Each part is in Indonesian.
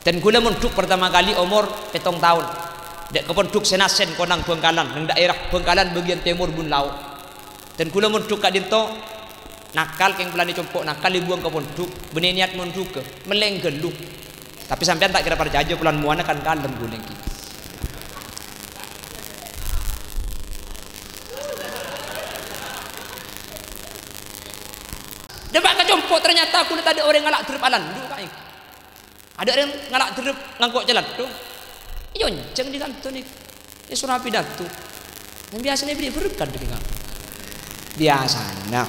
Dan kula munduk pertama kali umur 7 tahun. Dek keponduk Senasen konang Bengkalan, nang daerah Bengkalan bagian timur Bun Laut. Dan kula munduk ka dinto nakal keng pelani compok nakal dibuang ke ponduk, benih niat munduk ke melenggelu. Tapi sampean tak kira percaya pulan muana kan kalem guleng ki. Debak ke compok ternyata aku tak ada orang ngalak terep alan dulu kain. Ada orang ngalak terep ngangkok jalan tuh. Iyo nyeng di kantor nih. Ini surah pidato. Yang biasanya beri berkat dengan biasanya.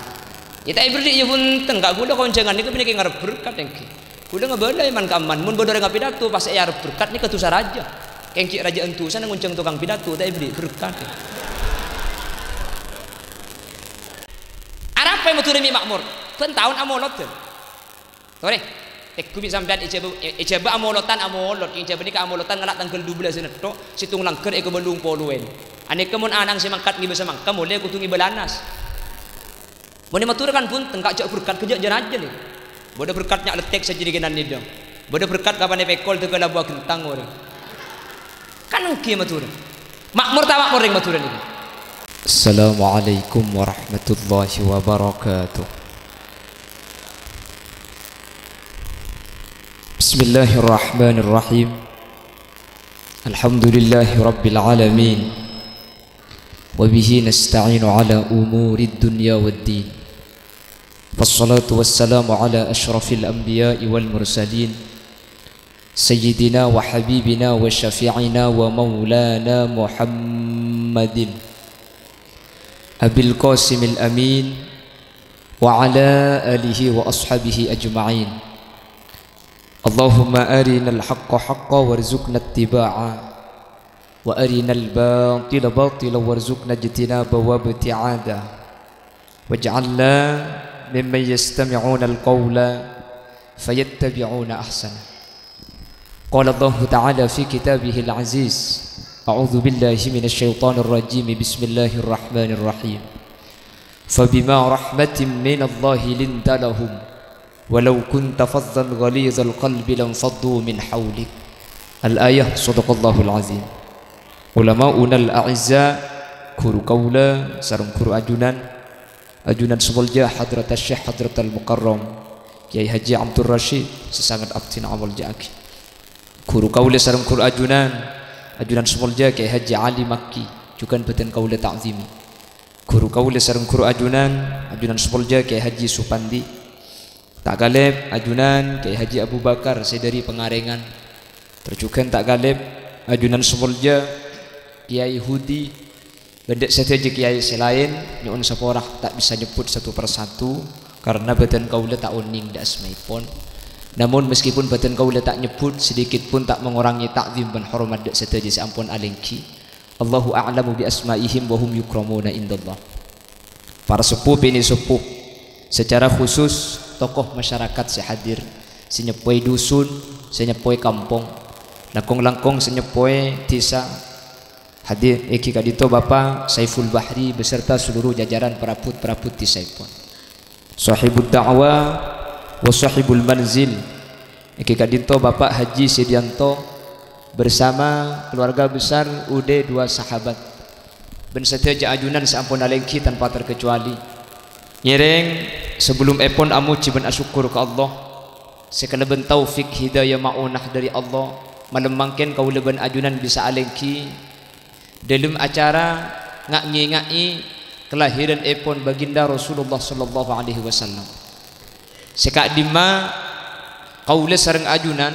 Kita beri je pun tengah gula koncengan ni kebini ngarep berkat engki. Gula ngebalai man kaman mun bodoh dengan pidato pas saya arep berkat ni ketusar raja. Engki raja entusan ngunceng tukang pidato tak beri berkat. Arab pe metu demi makmur. Pen tahun amolot tu. Tore. Ku bi sampean ijaba amolotan amolot ijaba ni ka amolotan ngalak tanggal 12 senetok situng langker e belung poluen. Ane kemun anang si mangkat ngi besamang kamole kutungi belanas. Mun maturkan pun tengkak jak berkat kerja jeraja ni. Bodo berkatnya letek saja di genan ni dong. Bodo berkat kapan pekol tu ke labuah gentang orang. Kan engki matur. Makmur ta makmur ring maturan ini. Assalamualaikum warahmatullahi wabarakatuh. Bismillahirrahmanirrahim. Alhamdulillahi rabbil alamin. Wabihi nasta'inu ala umuri dunya waddin. Wassalatu wassalamu ala ashrafil anbiya'i wal mursalin Sayyidina wa habibina wa syafi'ina wa maulana Muhammadin Abil Qasimil Amin wa ala alihi wa ashabihi ajma'in. Allahumma arinal haqqa haqqa warzuqna ittiba'a wa arinal batila batila warzuqna ijtinaba wa ibti'ada waj'alna mimman yastami'una al-qawla fayattabi'una ahsana. Qala Allah Ta'ala fi kitabihi al-aziz, a'udzu billahi minasy syaithanir rajim, bismillahirrahmanirrahim. Fabima rahmatin minallahi linta lahum walau kunta fazzan ghalizal qalbi lanfaddu min hawlik. Al-ayah, sadaqallahul azim. Ulama'una al-a'izza kuru qawla sareng kuru ajunan semulja hadrat Syekh Hadratul Mukarram Kiai Haji Abdul Rashid sesangat abdin awal jaki. Guru kaula sareng guru ajunan semulja Kiai Haji Ali Makki juga beten kaula ta'zimi. Guru kaula sareng guru ajunan semulja Kiai Haji Supandi. Tak galib ajunan Kiai Haji Abu Bakar sedari Pengarengan. Terjukan tak galib ajunan semulja Kiai Hudi. Bendek saja kiai selain nyuun saporah tak bisa nyebut satu persatu karena badan kaula tak uning dak asmaipun. Namun meskipun badan kaula tak nyebut sedikit pun tak mengurangi takzim dan hormat dak saja sampun alengki. Allahu a'lamu bi asmaihim wa hum yukramuna indallah. Para sepuh ini sepuh secara khusus tokoh masyarakat sehadir senyepoi dusun, senyepoi kampung, langkong-langkong senyepoi desa. Hadir eki kadito Bapak Saiful Bahri beserta seluruh jajaran perabot-perabot di Saipun. Sahibud da'wah wa sahibul manzil. Eki kadito Bapak Haji Sidianto bersama keluarga besar UD 2 sahabat. Ben setia ajunan sampun alengki tanpa terkecuali. Nyereng sebelum epon amu ciben asyukur ke Allah. Sekeleben taufik hidayah maunah dari Allah. Malemangken kau leben ajunan bisa alengki dalam acara ngak-ngi kelahiran epon baginda Rasulullah sallallahu alaihi wasallam. Sekak dima kaula sareng ajunan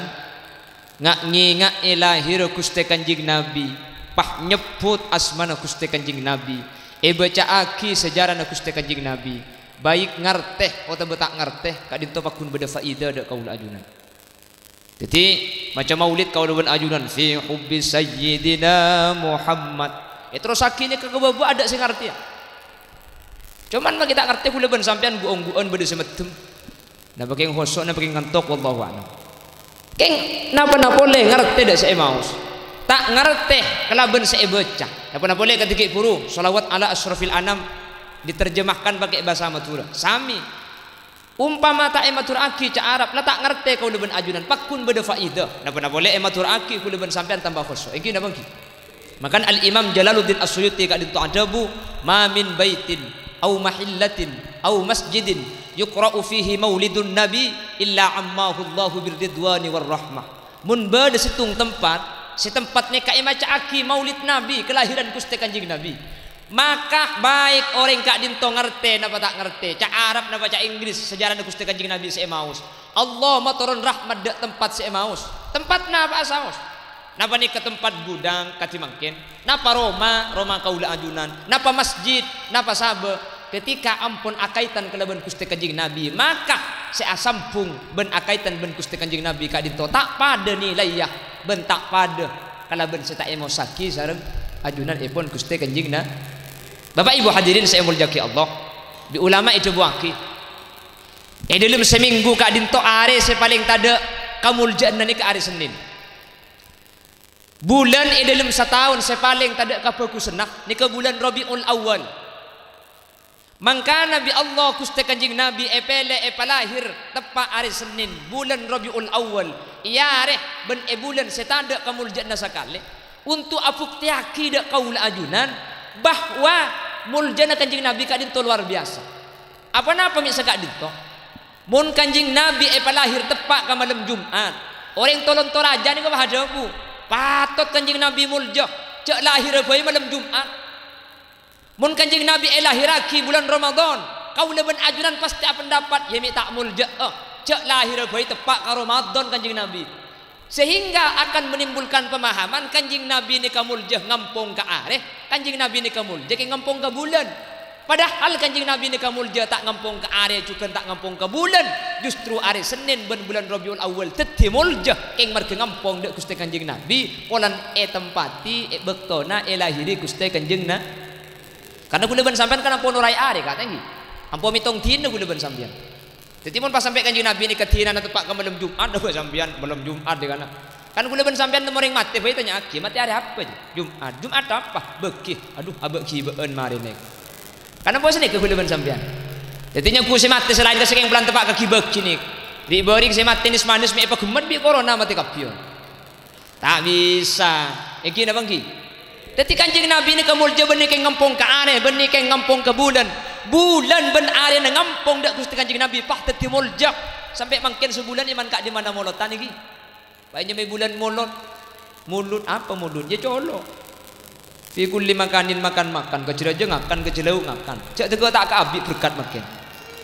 ngak-ngi lahir Gusti Kanjeng Nabi, pah nyebut asmana Gusti Kanjeng Nabi, baca aki sejarah Gusti Kanjeng Nabi, baik ngarteh atau betak ngarteh kadinto pakun beda faida dak kaula ajunan. Jadi macam maulid kau lawan ajunan fi hubbi sayyidina Muhammad. Terus akhirnya kegabah ada sing ngerti ya. Cuman mah kita ngerti kula ben sampean guong-guon beda semetem. Na paking hosok na paking ngantok wallahu a'lam. Keng napa boleh ngerti dak saya maus. Tak ngerti kalaben saya baca. Napa boleh ketika puru selawat ala asrafil anam diterjemahkan pakai bahasa Madura. Sami. Umpama tak matur aki ca Arab na tak ngerti kau leben ajunan pakun beda faidah napa boleh matur aki ku leben sampean tambah khusyuk iki napa ki. Makan Al Imam Jalaluddin As-Suyuti ka dintu adabu ma min baitin au mahillatin au masjidin yuqra'u fihi maulidun nabi illa ammahu Allahu birridwani warahmah. Mun beda situng tempat si tempat ni ka maca aki maulid nabi kelahiran Gusti Kanjeng Nabi, maka baik orang kak dinto ngerti napa tak ngerti cak Arab napa cak Inggris sejarah Gusti Kanjeng Nabi seemaus Allah maturun rahmat dak tempat seemaus tempat napa asaus napa ni ke tempat gudang kati mangkin napa Roma kaula ajunan napa masjid napa sabe ketika ampun akaitan kelaban Gusti Kanjeng Nabi maka seasampung ben akaitan ben Gusti Kanjeng Nabi kak dinto tak pada nilai ya ben tak pada kalaban seta emosaki sareng ajunan ipun Gusti Kanjeng Nabi. Bapak Ibu hadirin saya mulyaki Allah, di ulama itu buaki. Dalam seminggu kak dinto are saya paling tada kamuljaan ni ke hari Senin. Bulan dalam setahun saya paling tada kapaku senak ni ke bulan Rabiul Awal. Mangka Nabi Allah Gusti Kanjeng Nabi epele epalahir tepat hari Senin bulan Rabiul Awal. Iya reh ben bulan saya tada kamuljaan sakali untuk apuk tiaki dak kaula ajunan bahwa muljana Kanjeng Nabi kak dinto luar biasa. Apa napa misa kak dinto? Mun Kanjeng Nabi palahir tepak ka malam Jumat. Orang tolong toraja ni ka hadapu. Patot Kanjeng Nabi mulja cek lahir bae malam Jumat. Mun Kanjeng Nabi lahir aki bulan Ramadan, kau leben ajunan pasti pendapat ya mi tak mulja. Cek lahir bae tepak ka Ramadan Kanjeng Nabi. Sehingga akan menimbulkan pemahaman Kanjeng Nabi ni kamuljah ngampung ka areh, Kanjeng Nabi ni kamuljah ke ngampung ka bulan. Padahal Kanjeng Nabi ni kamuljah tak ngampung ka areh juga tak ngampung ka bulan. Justru areh Senin ben bulan Rabiul Awal teti muljah keng marke ngampung dek Gusti Kanjeng Nabi polan tempati bektona lahiri Gusti Kanjeng na. Karena kula ben sampean kan ampun urai areh katanya. Ampun mitong tino kula ben sampean. Jadi mun pas sampai Kanjeng Nabi ni ketinan atau pak ke malam Jumat dah sampean malam Jumat di kana. Kan kula ben sampean temering mati bae tanya aki mati hari apa je? Jumat apa? Beki. Aduh abeki beun mari nek. Karena puasa ni ke kula ben sampean. Jadi nya ku si mati selain ke saking pelan tepak kaki beki ni. Di bori si mati ni manis me apa gemet bi corona mati kapion. Tak bisa. Iki na bangki. Jadi Kanjeng Nabi ni kemulja benih ke ngampung ke aneh, benih ke ngampung ke bulan. Bulan ben are na ngampung dak Gusti Kanjeng Nabi pah teti mulja sampai mangkin sebulan iman kak di mana molotan iki. Baiknya me bulan molot. Mulut apa mulut? Ya colo. Fi kulli makanin makan keceraje ngakan kecelau ngakan. Cak tego tak ka abi berkat makin.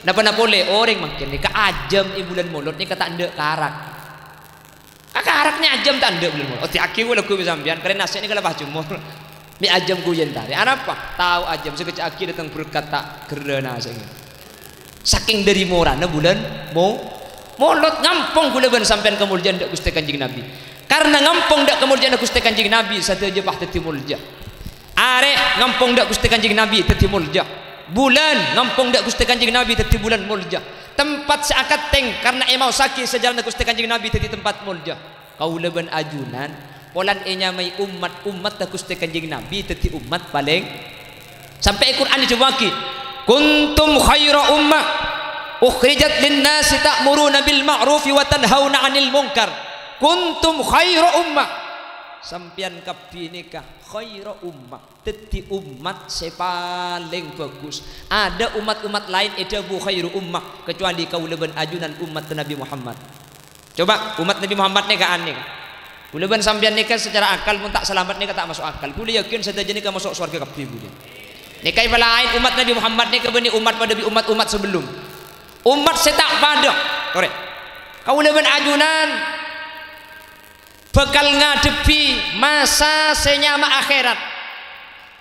Napa boleh orang makin ni ka ajam i bulan molot ni kata ndek karak. Karaknya ajam tak ndek bulan molot. Oh ti aki wala ku sampean keren nasi ni kala bah jumur. Mi ajam ku yen tari. Apa? Tahu ajam sekecak aki datang berkat tak gerena saking dari morana bulan molot ngampung kula ben sampean kemuliaan dak Gusti Kanjeng Nabi. Karena ngampung dak kemuliaan Gusti Kanjeng Nabi sateja bah teti mulja. Are ngampung dak Gusti Kanjeng Nabi teti mulja. Bulan ngampung dak Gusti Kanjeng Nabi teti bulan mulja. Tempat seakat teng karena emau sakit sejalan Gusti Kanjeng Nabi teti tempat mulja. Kaula ben ajunan polan enya mai umat dak Gusti Kanjeng Nabi teti umat paling sampai Quran dijawaki kuntum khaira ummah ukhrijat lin-nasi ta'muruna bil ma'ruf wa tanhauna 'anil munkar kuntum khaira ummah sampian kapinika khaira ummah teti umat sepaling bagus. Ada umat-umat lain edabu khairu ummah kecuali kaula ben ajunan umat Nabi Muhammad. Coba umat Nabi Muhammad ni ka aneh kula ben sampean nikah secara akal pun tak selamat nikah tak masuk akal. Kula yakin saja nikah masuk surga kabeh bulan. Nikah lain umat Nabi Muhammad nikah bani umat pada umat-umat sebelum. Umat setak pada. Korek. Kaula ben ajunan bakal ngadepi masa senyama akhirat.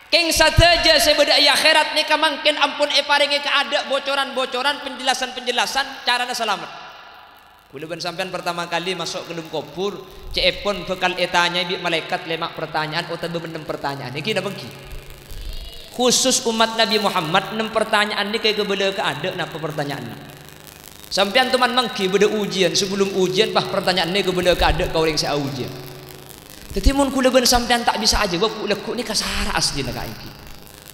Keng saja sebeda akhirat nikah mungkin ampun paringi keada bocoran-bocoran penjelasan-penjelasan carana selamat. Kula ben sampean pertama kali masuk ke dalam kubur, cepon bekal etanya bi malaikat lemak pertanyaan atau benem pertanyaan. Iki na bangki. Khusus umat Nabi Muhammad 6 pertanyaan ni kayak kebela ke ada napa pertanyaan. Sampean teman mangki beda ujian sebelum ujian bah pertanyaan ni kebela ke ada kau yang saya ujian. Tetapi mun kula ben sampean tak bisa aja gua lekuk ni kasara asli nak iki.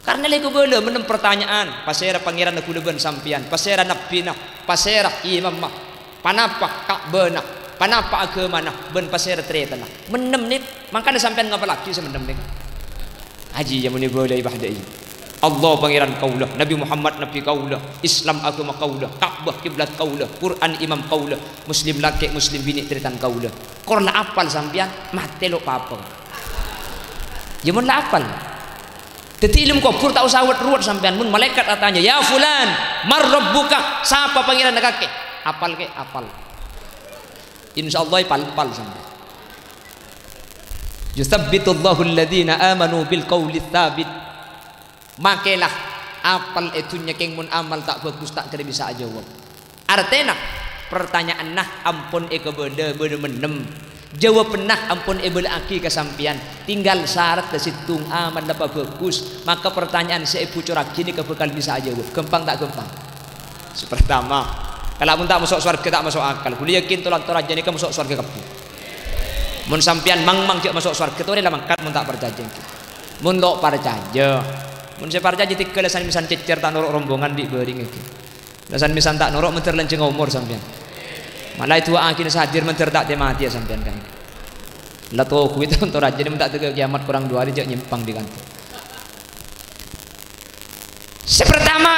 Karena lego bela menem pertanyaan, pasera pangeran aku leben sampian, pasera nabi nah, pasera imam mah, panapa kak benah, panapa agama nah, ben pasera tereta nah, menem nih, makanya sampian ngapa lagi semenem nih, haji yang muni boleh ibadah ini, Allah pangeran kaulah, Nabi Muhammad Nabi kaulah, Islam agama kaulah, Ka'bah kiblat kaulah, Quran imam kaulah, Muslim laki Muslim bini teritan kaulah, korla apal sampian, mati lo papang, jamun lah apal. Jadi ilmu kufur tak usah ruwet sampean mun malaikat katanya ya fulan mar rabbuka siapa pangeran kakek apal ke apal insyaallah pal sampean yusabbitullahu alladhina amanu bil qawli tsabit makelah apal itunya keng mun amal tak bagus tak kira bisa jawab artinya pertanyaan nah ampun beda menem jawab pernah ampun ebel aki kesampian tinggal syarat kesitung aman dapat bagus maka pertanyaan saya corak gini bakal bisa jawab gampang tak gampang pertama kalau pun tak masuk surga tak masuk akal kuliah yakin tolak tolak jadi kamu masuk surga kapu mun sampian mang cek masuk surga itu adalah mangkat mun tak percaya mun tak percaya mun saya percaya jadi kelesan misan cecer tak norok rombongan di bering itu kelesan misan tak norok menter lenceng umur sampian malah itu akhirnya sadir menter tak mati ya sampean kan lah tuh kuit untuk raja ini minta ke kiamat kurang 2 hari jak nyimpang di kantor sepertama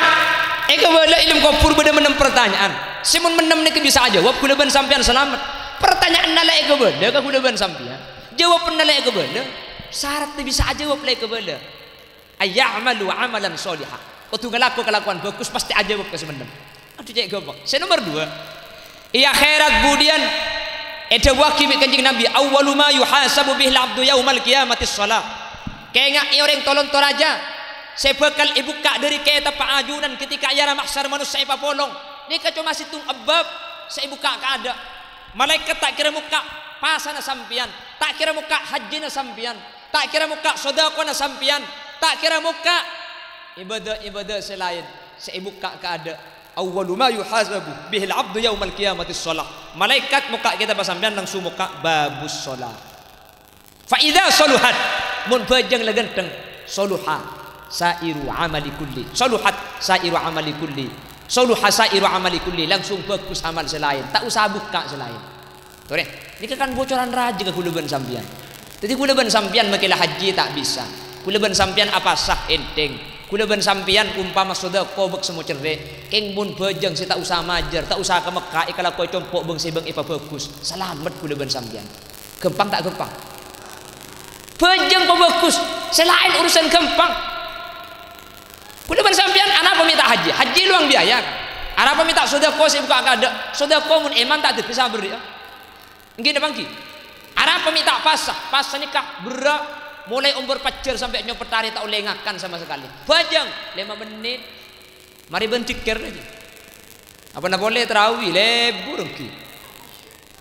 boleh ilmu kufur beda menem pertanyaan simun menem ni bisa jawab kuda ben sampean selamat pertanyaan nala boleh ka kuda ben sampean jawab nala boleh syarat bisa jawab la boleh ayyamalu amalan sholihah waktu kelakuan bagus pasti jawab ke semenem aduh cek gampang saya nomor 2 iya khairat budian eta wakil kanjeng Nabi awwalu ma yuhasabu bihil abdu yaumal qiyamatis shalah kengak orang tolong toraja saya bakal ibuka dari kita paajunan ketika ayana mahsyar manusia saya papolong ni cuma situng abab saya buka kada malaikat tak kira muka pasana sampian tak kira muka haji na sampian tak kira muka sedekah na sampian tak kira muka ibadah selain saya buka kada awwalu ma yuhasabu bihil abdu yaumal qiyamatis shalah malaikat muka kita pasampian langsung muka babus shalah fa idza saluhat mun bajang legenteng saluha sairu amali kulli saluhat sairu amali kulli saluha sairu amali kulli langsung bagus amal selain tak usah buka selain tuh deh ini kan bocoran raja ke kuluban sampian jadi kuluban sampian makilah haji tak bisa kuluban sampian apa sah enteng kula ben sampian umpama sedekah bek semua cerdik keng mun bejeng si tak usah majer tak usah ke Mekah ikala koy compok beng si beng ipa bagus selamat kula ben sampian gampang tak gampang bejeng pa bagus selain urusan gampang kula ben sampian anak peminta haji luang biaya anak peminta sedekah si buka kada sedekah mun iman tak bisa beri nggih bangki anak peminta pasah nikah berak mulai umur pacar sampai nyopet tari tak boleh ngakan sama sekali bajang 5 menit mari bentikir aja apa nak boleh terawih lebur ki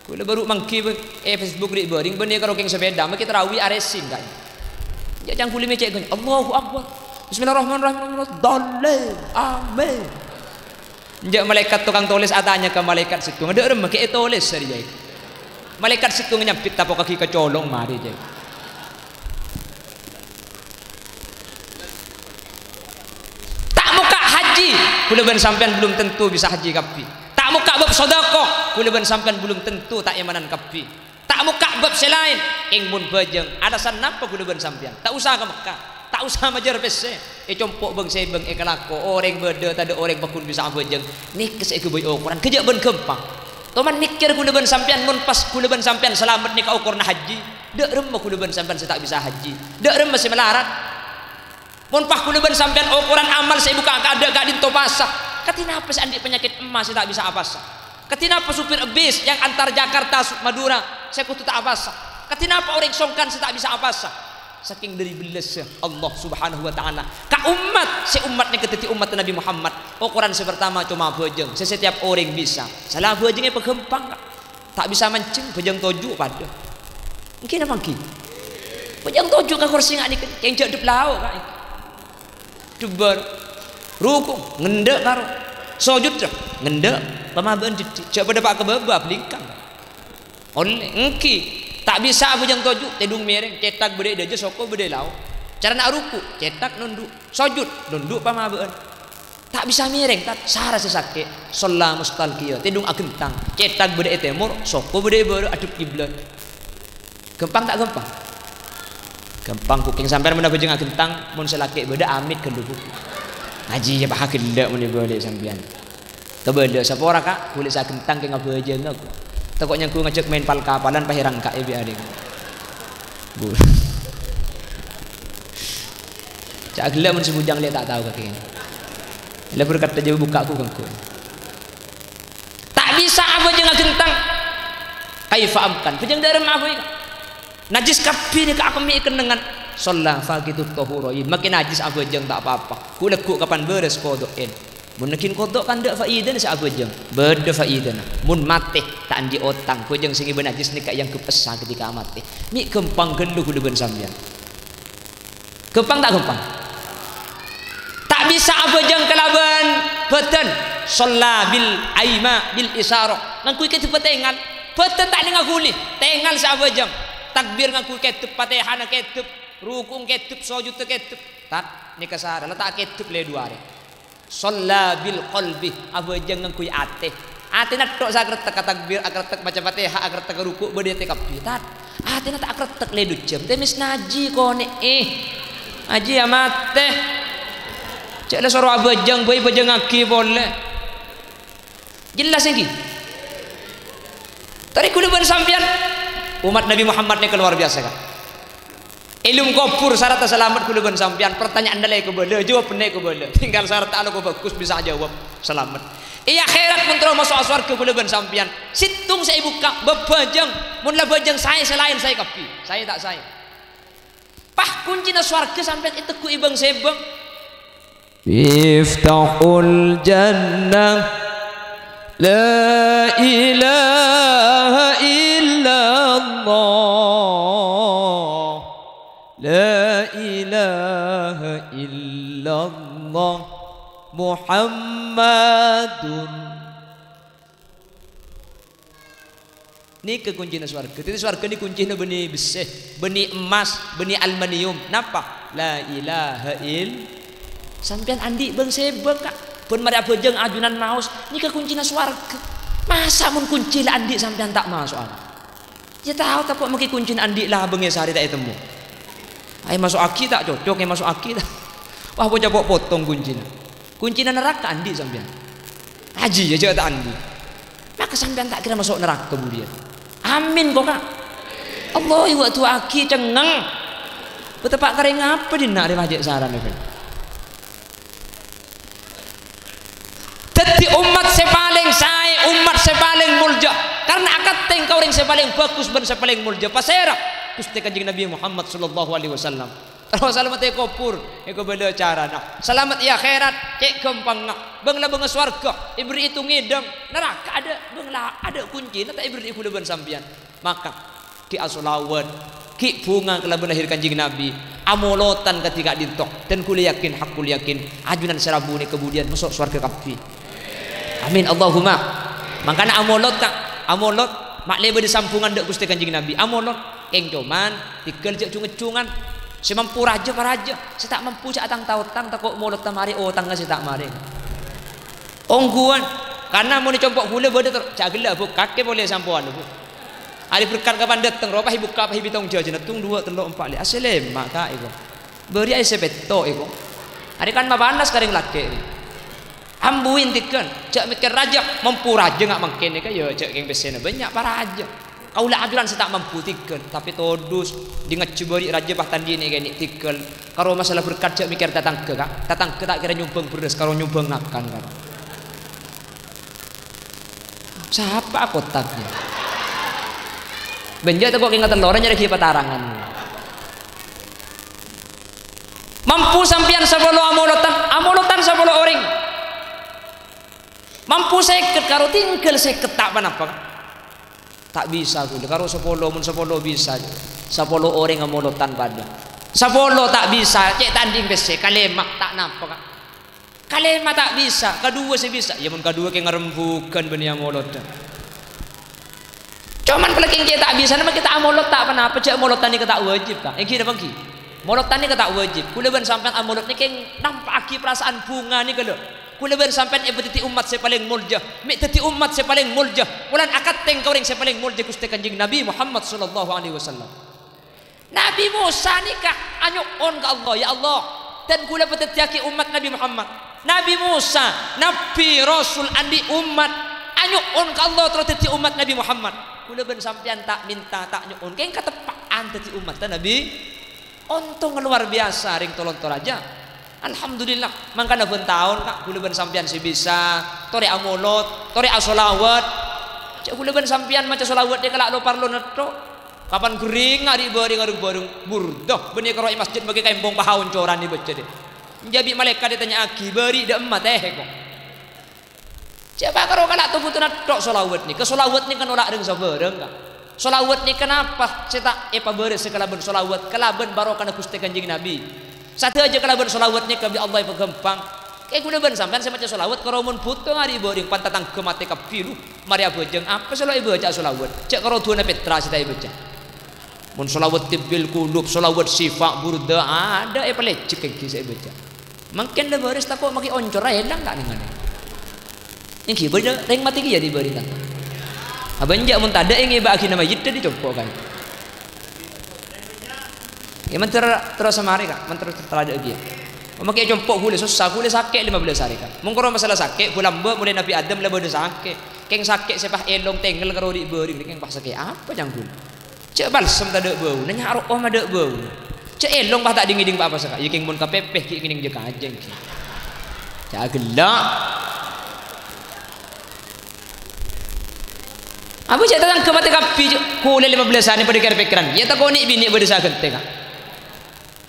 kula baru mangki Facebook di boring benih karo keng sepeda maki terawih aresin kan ya jangan kuli mecek gini Allahu akbar bismillahirrahmanirrahim dalil amin njak malaikat tukang tulis atanya ke malaikat situ ngade rem maki tulis saja malaikat situ nyampit tapo kaki kecolong mari je kula ben sampean belum tentu bisa haji kapi tak muka bab sedekah kula ben sampean belum tentu tak imanan kapi tak muka bab selain ing mun bejeng alasan napa kula ben sampean tak usah ke Mekah tak usah majar pese compok beng saya beng kelako orang beda tak ada orang bakun bisa bejeng nikah saya ke boy ukuran kejak ben gampang toman mikir kula ben sampean mun pas kula ben sampean selamat nikah ukurna haji dak rem kula ben sampean saya tak bisa haji dak rem masih melarat mun pah kula ben sampean ukuran amal saya buka kada gak dinto pasah katina apa andi penyakit emas saya tak bisa apasah katina apa supir bis yang antar Jakarta Madura saya kutu tak apasah katina apa orang songkan saya tak bisa apasah saking dari belas Allah subhanahu wa ta'ala ka umat si umat ni ketiti umat Nabi Muhammad ukuran pertama cuma bejeng setiap orang bisa salah bejengnya pegempang tak bisa mancing bejeng toju pada mungkin apa ki bejeng toju ka kursi ngak ni yang jak dep lauk kak dubar ruku ngendek karo sujud ngendek pamaban cak pada pak kebabab lingkang oleh engki tak bisa bujang toju tedung mereng cetak bede deje soko bede lau Cara nak ruku cetak nunduk, sujud nunduk pamabeun. Tak bisa miring, tak sara sesake. Sholat mustalqiyah, tindung agentang. Cetak bede temur, soko bede baru aduk kiblat. Gempang tak gempang? Gempang kuking sampean mun bejeng agentang mun selake bede amit kenduk. Haji ya bah kendak mun boleh sampean. Tebele sapa ora Kak? Kulit sagentang ke ngabejeng aku. Tekoknya ku ngajak main pal kapalan pahirang Kak ibi adik. Bu. Cak gelak mun sebujang lihat tak tahu kakek. Lah berkat aja buka aku kangku. Tak bisa apa jeung ngagentang. Kaifa amkan. Bejeng darem apa ieu? Najis kapi ni ka aku mi kenengan. Sholat faqitut tahurain. Makin najis apa jeung tak apa-apa. Ku lekuk kapan beres kodokin. Mun nekin kodok kan dak faidah sa apa jeung. Beda faidah. Mun mate tak andi otang. Ku jeung sing ieu najis ni ka yang kepesa ketika mate. Mi gempang genduh kudu ben sampean. Gempang tak gempang? Tak bisa apa jang kelaban beten sholat bil aima bil isarah ngaku ke tepat tengal beten tak dengar guli tengal sa apa jang takbir ngaku ke tepat tehana ke tep rukung ke tep sujud ke tep tak ni kasara letak ke tep le dua hari sholat bil qalbi apa jang ngaku ate nak tok sakret tak takbir akret baca Fatihah akret tak ruku bede te kapi tak ate nak tak akret tak le ducem temis naji kone aji amate cak lah suruh abajang boy bajang aki boleh jelas ini tadi kuluban sampian umat Nabi Muhammad ni keluar biasa kan ilmu kopur syarat selamat kuluban sampian pertanyaan dalai ke boleh jawab penek ke boleh tinggal syarat tak aku bagus bisa jawab selamat iya akhirat mentera masuk surga kuluban sampian situng saya buka bebajang mun lah bajang saya selain saya kapi saya tak saya pah kunci na surga sampian itu ku ibang sebang Iftahul jannah La ilaha illallah La ilaha illallah Muhammadun. Ini kekuncian surga. Jadi surga ini kuncinya benih besi, benih emas, benih aluminium. Napa? La ilaha illallah. Sampian andi bang sebek Kak pun mari abojeng ajunan maus ni kekuncian swarga masa mun kunci lah andi sampian tak masuk ya tahu tak kok mungkin kuncian andi lah bengi sehari tak temu ay masuk aki tak cocok yang masuk aki tak wah bocah potong kuncian neraka andi sampian haji ya tak andi maka sampian tak kira masuk neraka kemudian amin kok Kak Allah waktu aki cengeng betepak kering apa dina ada majek saran Jadi umat sepaling saya, umat sepaling mulja. Karena akad tengkau yang sepaling bagus dan sepaling mulja. Pasera, Gusti Kanjeng Nabi Muhammad sallallahu alaihi wasallam. Terus selamat ya kopur, eko bela cara nak. Selamat ya akhirat, cek gampang nak. Bangla bang swarga, ibri itu ngidam. Neraka ada, bangla ada kunci. Nata ibri iku leban sampian. Maka ki asolawan, ki bunga kelaban lahir Kanjeng Nabi. Amolotan ketika dintok dan kuliah yakin hak kuliah yakin ajunan serabu ini kemudian masuk swarga kapi. Amin Allahumma. Makanya amolot Kak, amolot mak lebe di sampungan dek Gusti Kanjeng Nabi. Amolot keng coman tikel cek cungecungan. Semampu raja para raja. Saya tak mampu cak atang tahu tang tak kok molot tamari oh tangga saya tak mari. Ongguan karena mau dicompok gula beda cak gila bu kakek boleh sampuan bu. Ari berkat kapan datang ropa ibu kap ibu tong jajan tung 2 3 4 li asale mak Kak iku. Beri ai sepeto iku. Ari kan mabanas karing laki. Ambuin tikan, cak mikir raja mampu raja nggak mungkin ni kan ya cak yang besena banyak para raja. Kaulah ajuran saya tak mampu tikan, tapi todus di ngecubari raja bahkan di ni gini tikan. Kalau masalah berkat cak mikir datang ke Kak, datang ke tak kira nyumbang beres, kalau nyumbang makan kan. Siapa kotaknya? Benjat tu kok ingatan loranya ada kipas tarangan. Mampu sampian 10 amolotan 10 orang. Mampu seket karo tinggal seket tak apa tak bisa kudu karo 10 mun 10 bisa 10 orang amolotan pada 10 tak bisa cek tanding bese kalemak tak napa Kak kalemak tak bisa kedua saya bisa ya mun kedua ke ngerembukan benih amolotan cuman peleking cek tak bisa nama kita amolot tak apa cek amolotan ni tak wajib Kak iki dah bangki Molot tani kata wajib. Kula ben sampean amolot ni keng nampaki perasaan bunga ni kalau. Kula ben sampean ibadati umat saya paling mulja. Mek tati umat saya paling mulja. Ulan akad teng kauring saya paling mulja Gusti Kanjeng Nabi Muhammad sallallahu alaihi wasallam. Nabi Musa nikah anyukon ke Allah, ya Allah. Dan kula petetiaki umat Nabi Muhammad. Nabi Musa, Nabi Rasul andi umat anyukon ke Allah terus teti umat Nabi Muhammad. Kula ben sampean tak minta tak nyukon. Keng katepaan teti umat Nabi. Untung luar biasa ring tolong toraja. Alhamdulillah mangkana pun tahun kak kula ben sampean si bisa tore amolot, tore asolawat. Cek kula ben sampean maca solawat dia kalak lo parlo netok. Kapan kering ari bari ngarung bareng burdah benih karo masjid bagi kembong pahaun coran ni baca dia. Jadi malaikat ditanya aki bari dak emat kok. Coba karo kalak tu butuh netok solawat ni. Ke solawat ni kan olak ring sabareng kak. Solawat ni kenapa cetak beres sekalaben solawat kalaben barokah Gusti Kanjeng Nabi. Satu aja kalaben solawatnya ke Allah ibu gampang. Kayak guna ben sampean saya baca solawat kalau mun putung hari boring pantatang kemate kapilu. Mari abojeng apa selalu ibu baca solawat. Cek kalau tuana Petra kita ibu baca. Mun solawat tibil kulub, solawat sifat burda ada pelecek kayak saya baca. Makin dah beres tak kok makin oncor aja lang tak dengan. Yang kibar dah ring mati dia diberi kata. Abang jak mun tada yang iba akhir nama jita dicopok kan. Ya mentera terus sama hari kak, mentera terada lagi. Memakai jompok gule susah, gule sakit 15 hari kak. Mungkoro masalah sakit, bulan mulai Nabi Adam lah boleh sakit. Keng sakit sepah elong tenggel karo di bering, keng pas sakit apa jangan gule. Cek balsam tak ada bau, nanya arok om ada bau. Cek elong bah tak dingin apa sakit. Ya keng mun kapepeh keng keng jeka ajeng. Cak gelak. Apa cak datang ke mata kapi kule 15 hari pada kira pikiran. Ya tak konik bini berdesa kente kak.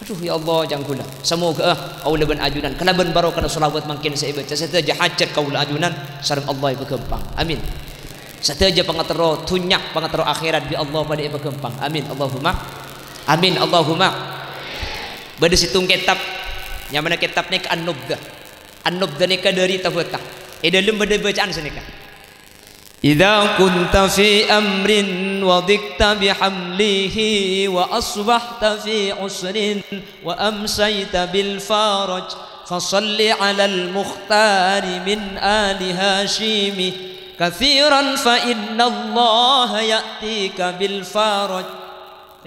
Aduh ya Allah jangan gula. Semoga kaula ben ajunan kana ben barokah selawat makin saya baca sateja hajat kaula ajunan sareng Allah ieu kempang. Amin. Sateja pangatero tunyak pangatero akhirat bi Allah pada ieu kempang. Amin. Allahumma. Amin Allahumma. Bade situng kitab yang mana kitab ni An-Nubdah. An-Nubdah ni dari tafata. Dalam bade bacaan sini kan. إذا كنت في أمر وضقت بحمله وأصبحت في عسر وأمسيت بالفارج فصل على المختار من آل هاشم كثيرا فإن الله يأتيك بالفارج.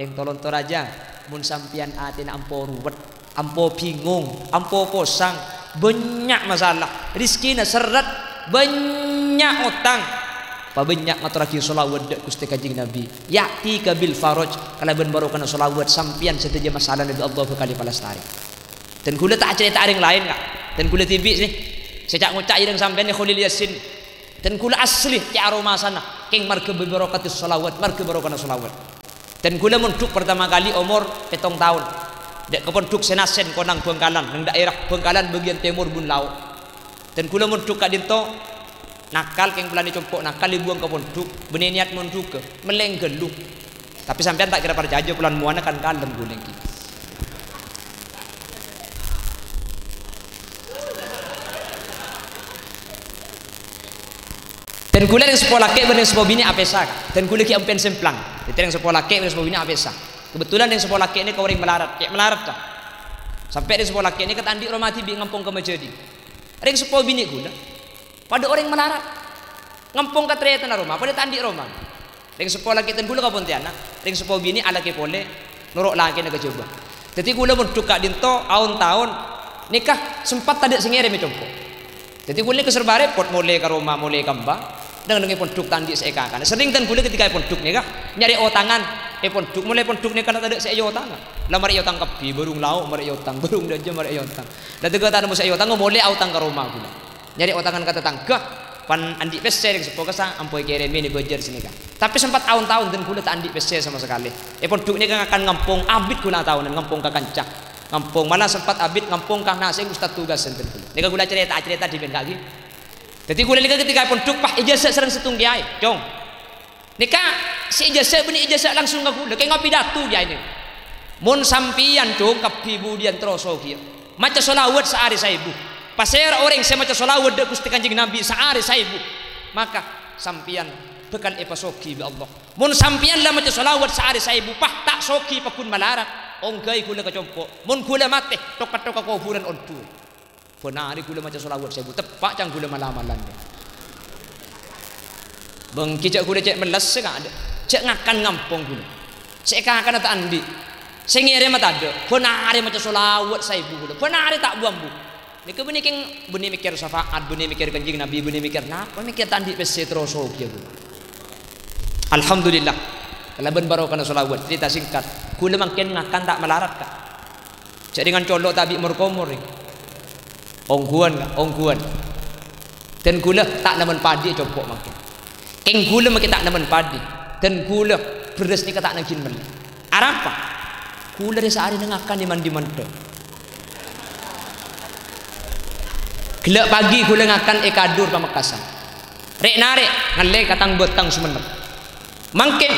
Yang tolong toraja mun sampian atin ampo ruwet, ampo bingung, ampo kosang, banyak masalah, rizkina seret, banyak utang. Pabanyak ngaturaki solawat dak Gusti Kanjeng Nabi yakti kabil faraj kalau ben barokah solawat sampian seteja masalah Nabi Allah kali palestari dan kula tak cerita aring lain kak dan kula tibik ni sejak ngucak ireng sampean ni Khalil Yasin dan kula asli ti aroma sana keng marke barokah solawat marke barokah solawat dan kula munduk pertama kali umur 7 tahun dek keponduk Senasen Konang Bengkalan nang daerah Bengkalan bagian timur Bun Lau dan kula munduk ka dinto nakal keng pelani compok nakal dibuang ke pondok benih niat monduk ke melenggelu tapi sampean tak kira perjajo pelan muana kan kalem guleng ki dan gula yang sekolah ke benih sekolah bini apesa dan gula ki ampen semplang itu yang sekolah ke benih sekolah bini apesa kebetulan yang sekolah ke ini kau ring melarat kayak melarat tak sampai di sekolah ke ini kata andi romati bi ngampung ke Majadi ring sekolah bini gula pada orang melarat ngampung ke ternyata na rumah pada tandi rumah ring sekolah kita gula ka Pontianak ring sekolah bini ala ke pole nuruk lagi na coba jadi gula munduk kak dinto tahun-tahun nikah sempat tadi singere me compo jadi gula ke serba repot mulai ke rumah mulai kamba dengan ponduk tandi seeka kan sering dan gula ketika ponduk nikah nyari otangan ponduk mulai ponduk nikah tadi saya otangan lah mari otang kapi burung lau mari otang burung daja mari otang dan tiga tahun musa otang mulai otang ke rumah gula nyari otangan kata tangga pan andi pese yang sepoka sa ampoi kere meni bojer sini kan tapi sempat tahun-tahun dan kula tak andi pese sama sekali ponduk ni kan akan ngampung abit kula tahun ngampung ka kancak ngampung malah sempat abit ngampung ka nasi ustaz tugas senten kula nika kula cerita di ben kaki jadi kula nika ketika ponduk pah ijazah serang setung kiai jong nika si ijazah benih ijazah langsung ka kula kayak ngopi datu dia ini mun sampian jong kapi budian troso kieu maca selawat sehari saibu pasir orang saya maca solawat dak Gusti Kanjeng Nabi sehari saibu maka sampian bekal epasoki bi Allah mun sampian lah maca solawat sehari saibu pah tak soki pakun malarat onggai kula kecompo mun kula mate tok ko bulan ontu penari kula maca selawat 1000 tepak cang kula malam-malam bang kijak kula cek meles ka ada cek ngakan ngampung kula cek akan tak andi sing ngire mata ada penari maca selawat 1000 kula penari tak buang bu nika benih king benih mikir syafaat benih mikir kanjeng nabi benih mikir napa mikir tandi pese terus kieu alhamdulillah kalaban barokah selawat cerita singkat kula makin ngakan tak melarat kak cek dengan colok tabi merkomor ongguan dan gula tak naman padi copok makin keng gula makin tak naman padi dan gula beras ni tak nagin meli arapa gula desa hari nengakan di mandi mando gelak pagi gula ngakan ekadur pamekasan rek narik ngalek katang betang sumenep makin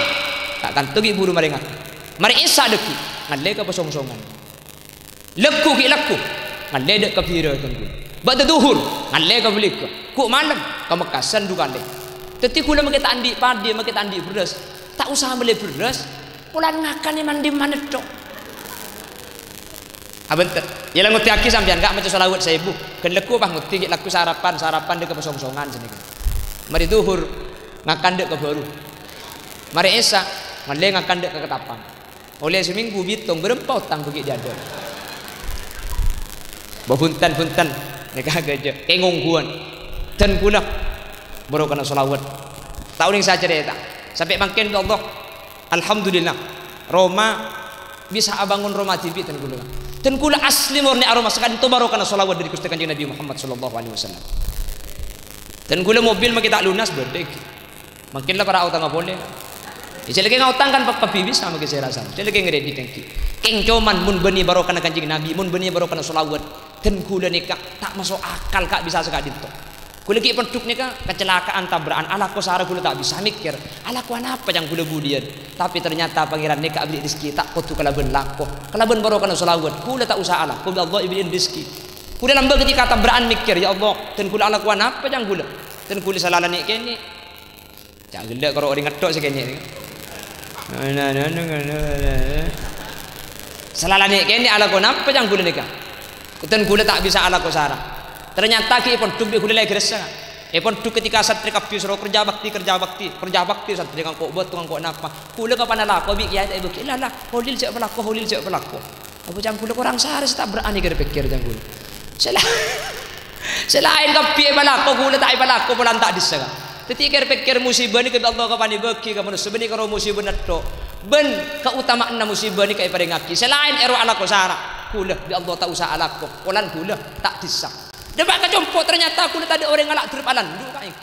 tak kan tugi buru mari ngakan mari isa deki ngalek ke posong-songan leku ki leku ngalek ke pira tengku ba'da duhur ngalek ke belik ku malam ke Mekasan du kali teti kula make tak andi padi make tak andi beras tak usah beli beras pulan ngakan ni mandi mana tok abenten ya lang nguti aki sampean gak maca selawat 1000 kan leku bang nguti laku sarapan dek ke posong-songan sini mari duhur ngakan dek ke baru mari esa ngalek ngakan dek ke ketapang oleh seminggu bitong berempau tang begitu dia ada babuntan nekah gajah kengongguan dan kula baru kena selawat tahun yang saya cerita sampai makin Allah alhamdulillah Roma bisa abangun Roma TV dan kula asli murni aroma sekali itu baru kena selawat dari Gusti Kanjeng Nabi Muhammad sallallahu alaihi wasallam dan kula mobil makin tak lunas berdek makinlah para utang boleh saya lagi ngautang kan pak bibis sama ke saya rasa saya lagi ngeredi tengki keng coman mun beni baru kena Kanjeng Nabi mun beni baru kena selawat dan kula nikah tak masuk akal kak bisa sekali itu kula ki penduk nikah kecelakaan tabrakan ala ko sara kula tak bisa mikir ala ko apa yang kula budian tapi ternyata pangeran nikah beli rezeki tak kudu kalaben lako kalaben baru kana selawat kula tak usah ala kula Allah ibin rezeki kula lambang ketika tabrakan mikir ya Allah dan kula ala ko apa yang kula dan kula salalani kene jak gelek karo orang ngedok sekene salalani kene ala ko apa yang kula nikah dan gula tak bisa ala kosara ternyata ki pon duk gula lagi rasa pon duk ketika satri kapi suruh kerja bakti satri kang kok buat tukang kok napa gula kapan ala ko bi kiai tak ibu lah holil cek pelaku apa jang gula kurang saris tak berani kira pikir jang gula selain kapi pelaku gula tak pelaku pulang tak disega ketika pikir musibah ni ke Allah kapan bagi ka manusia beni karo musibah netto ben keutamaan musibah ni kai pada ngaki selain ero ala kosara kula di Allah tak usah alako kolan kula tak bisa debak kecompo ternyata kula tak ada orang ngalak drep alan dulu kain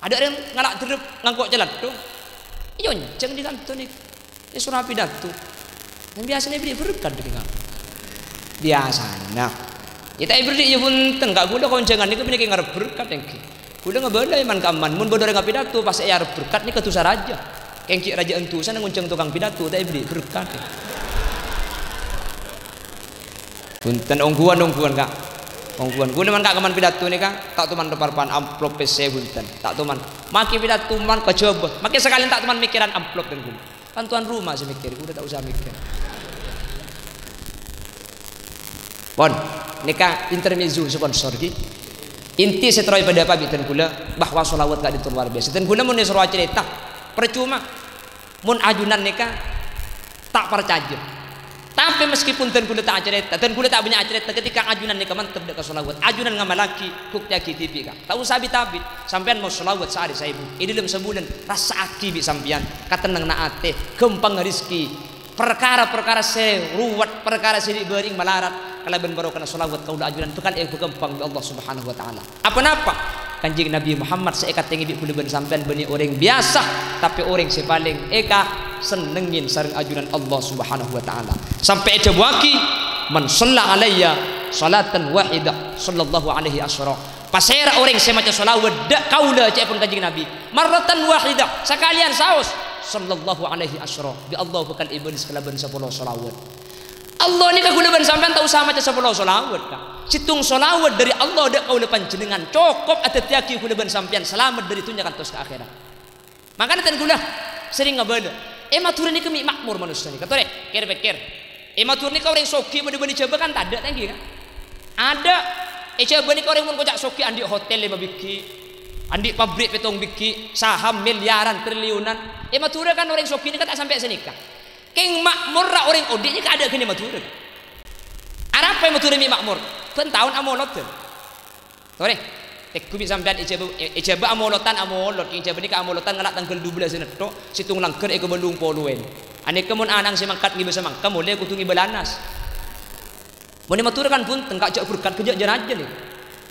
ada orang ngalak drep ngangkok jalan tuh iyo jangan digantung nih surah pidato yang biasanya beri berkat dengan biasanya kita beri pun tenggak kula koncengan ni kebenik ngarep berkat engki kula ngebalai man kaman mun bodo ngap pidato pas ya arep berkat ni ketusar raja engki raja entusan ngunceng tukang pidato tak beri berkat punten ongguan kak ongguan guna man kak kaman pidato ni kak tak tuman depan amplop PC punten tak tuman maki pidato man kecoba maki sekali tak tuman mikiran amplop dan guna kan tuan rumah saya mikir udah tak usah mikir pon ni kak intermezzo sponsor ki inti setelah pada apa bitan gula bahwa solawat gak ditur luar biasa dan gula mun suruh cerita percuma mun ajunan ni kak tak percaya tapi meskipun dan kula tak cerita dan kula tak banyak cerita ketika ajunan ni mantep dek solawat ajunan ngamalaki kukti aki TV ka tahu sabi tabit sampean mau solawat sehari 1000 ini dalam sebulan rasa aki bi sampean katenang naate gempang rezeki perkara-perkara ruwet perkara sidik bering malarat kalau ben baru kena solawat kau ajunan itu kan gempang bi Allah Subhanahu wa taala apa-apa Kanjeng Nabi Muhammad seikat tinggi di kula ben sampean beni orang biasa tapi orang sepaling senengin sareng ajunan Allah Subhanahu wa taala sampai ada waki man shalla alayya salatan wahidah sallallahu alaihi asyara pasera orang saya maca selawat dak kaula cek pun Kanjeng Nabi marratan wahidah sekalian saus sallallahu alaihi asyara bi Allah bakal iblis kalaban 10 selawat Allah ni kagulaban sampean tak usah maca 10 selawat kak situng selawat dari Allah dak kaula panjenengan cukup atetiaki kulaban sampean selamat dari dunia kantos ke akhirat makanya tan kula sering ngabala maturan ni kami makmur manusia ni katore kira pikir matur nika orang soki bener-bener coba kan tak ada tangki kan ada coba nika orang mun kocak soki andi hotel 5 biki andi pabrik petong biki saham miliaran triliunan matur kan orang soki nika tak sampai senika keng makmur ra orang odi nika ada kene matur arapa matur mi makmur pen tahun amolot tuh tore tek kubi sampean coba amolotan amolot coba nika amolotan ngalak tanggal 12 netok situng langker eko belung poluen ane kemun anang si mangkat ngi bisa mangka mulai kutungi belanas mone matur kan pun tengkak jak berkat kejak janajen nih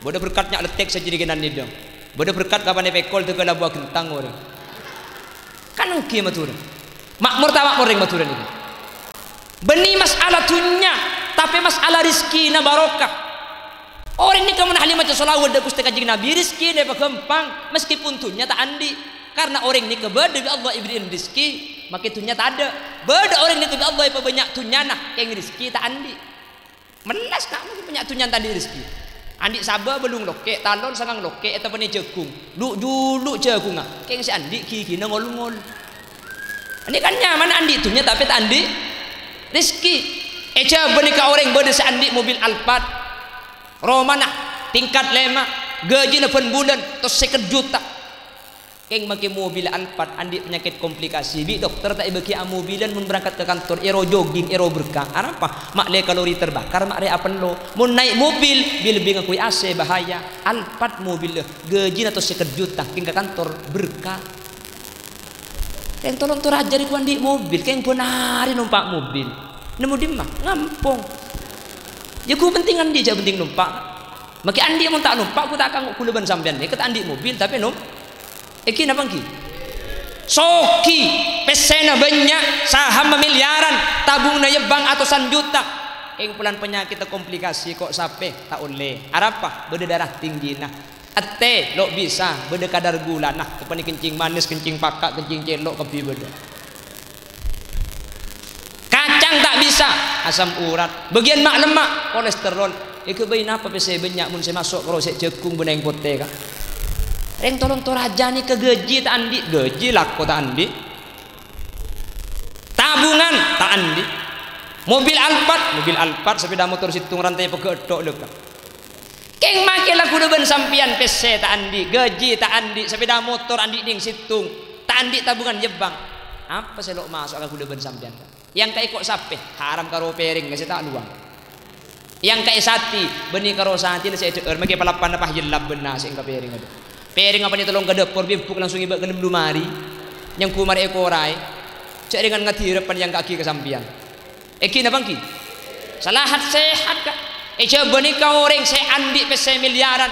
bodo berkatnya letek sajadi genan nidang bodo berkat kapan pekol teu kala buah gentang orang kan engke matur makmur ta makmur ring maturan iki beni masalah dunya tapi masalah rezeki na barokah orang ini kamu halimah salawat da Gusti Kanjeng Nabi rezeki ne gampang meskipun dunya tak andi karena orang ini kebeda Allah ibrin rezeki maka dunya tak ada beda orang ini kebeda Allah apa banyak dunya nah keng rezeki tak andi melas kamu banyak dunya tadi rezeki andi sabah belum loke talon sangang loke eta pane jagung lu dulu jagung keng si andi gigi ngol-ngol ini kan nyaman andi dunya tapi tak andi rezeki coba nikah orang beda si andi mobil Alphard Romana tingkat 5 gaji na bulan terus 1 juta keng make mobil Alphard andi penyakit komplikasi bi dokter tak ibeki mobilan mun berangkat ke kantor ero jogging ero berkah apa mak le kalori terbakar mak re apen lo mun naik mobil bil lebih ngakui AC bahaya Alphard mobil gaji na terus 1 juta keng ke kantor berkah keng tolong tur ajari ku andi mobil keng pun hari numpak mobil nemu di mah ngampung ya ku penting andi ja penting numpak maki andi mun tak numpak ku tak akan kuleban sampean ket andi mobil tapi iki napa ki soki pesena banyak saham miliaran tabung na bank atusan juta keng pulan penyakit komplikasi kok sampai tak oleh arapa beda darah tinggi nah ate lo bisa beda kadar gula nah kepani kencing manis kencing pakak kencing celok kepi beda kacang tak bisa asam urat bagian mak lemak kolesterol iku bayi napa pese banyak mun saya masuk krosek jekung beneng pote ka reng tolong toraja nih ke gaji tak andi gaji lako tak andi tabungan tak andi mobil Alphard sepeda motor situng rantai pegedok leka keng make laku deben sampian pese tak andi gaji tak andi sepeda motor andi ning situng tak andi tabungan jebang apa selok masuk aku deben sampian yang kai kok sape haram karo pering ngasih tak luang yang kai sati beni karo sati saya deur make palapan apa jelab benas sing ka pering ada pering apa ni tolong ke dapur bibuk langsung iba ke lemari yang kumar ekorai cek dengan ngati depan yang kaki ke sampian eki na bangki salahat sehat ka coba ni kau orang saya andi pese miliaran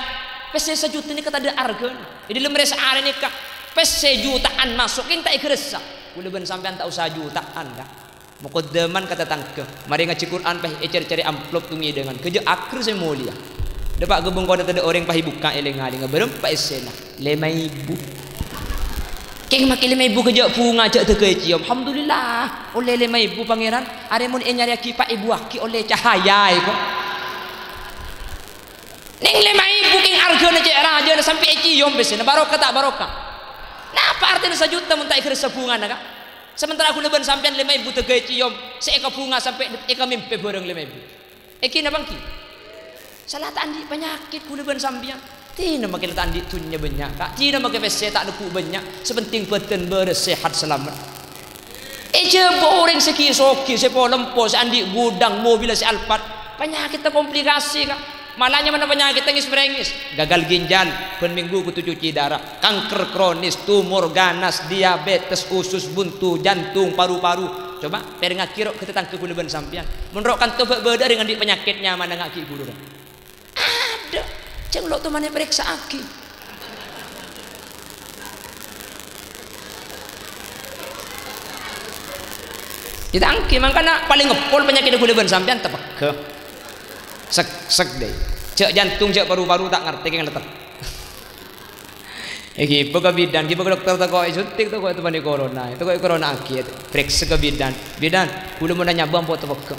pese sejuta ni kata ada harga jadi lemre seare ni ka pese jutaan masuk yang tak ikresa boleh ben sampean tak usah jutaan dah muqaddaman kata tangke mari ngaji Quran pah cari-cari amplop tungi dengan kerja akhir saya mulia dapat gebung kau ada orang pahi buka eleng-aling berempat esena 5.000 keng makin 5.000 kerja bunga cak tegay cium alhamdulillah oleh 5.000 pangeran are mun nyari aki pak ibu aki oleh cahaya iko ning 5.000 keng argana cek raja sampai cium besena barokah tak barokah napa artinya 1 juta mun tak ikhlas bunga nak sementara aku leban sampean 5.000 tegay cium seeka bunga sampai eka mimpi bareng 5.000 iki na bangki salah tak andi penyakit kuleban sambian tina makin tak andi tunya banyak kak tina makin pese tak deku banyak sepenting beten bersehat selamat orang seki soki sepo lempo andi gudang mobil si Alphard penyakit komplikasi kak malahnya mana penyakit tengis merengis gagal ginjal ben minggu kutu cuci darah kanker kronis tumor ganas diabetes usus buntu jantung paru-paru coba dari ngakiro kita tangke kuleban sambian menurut kan tobat beda dengan di penyakitnya mana ngaki guru ada cenglok tu mana periksa aki kita angki makanya paling ngepol penyakit kulit ban sampean tepeke sek deh cek jantung cek paru-paru tak ngerti yang letak iki ke bidan ki dokter tak kau suntik tak kau itu bani corona itu kau corona aki periksa ke bidan kudu mau nanya bang pot tepeke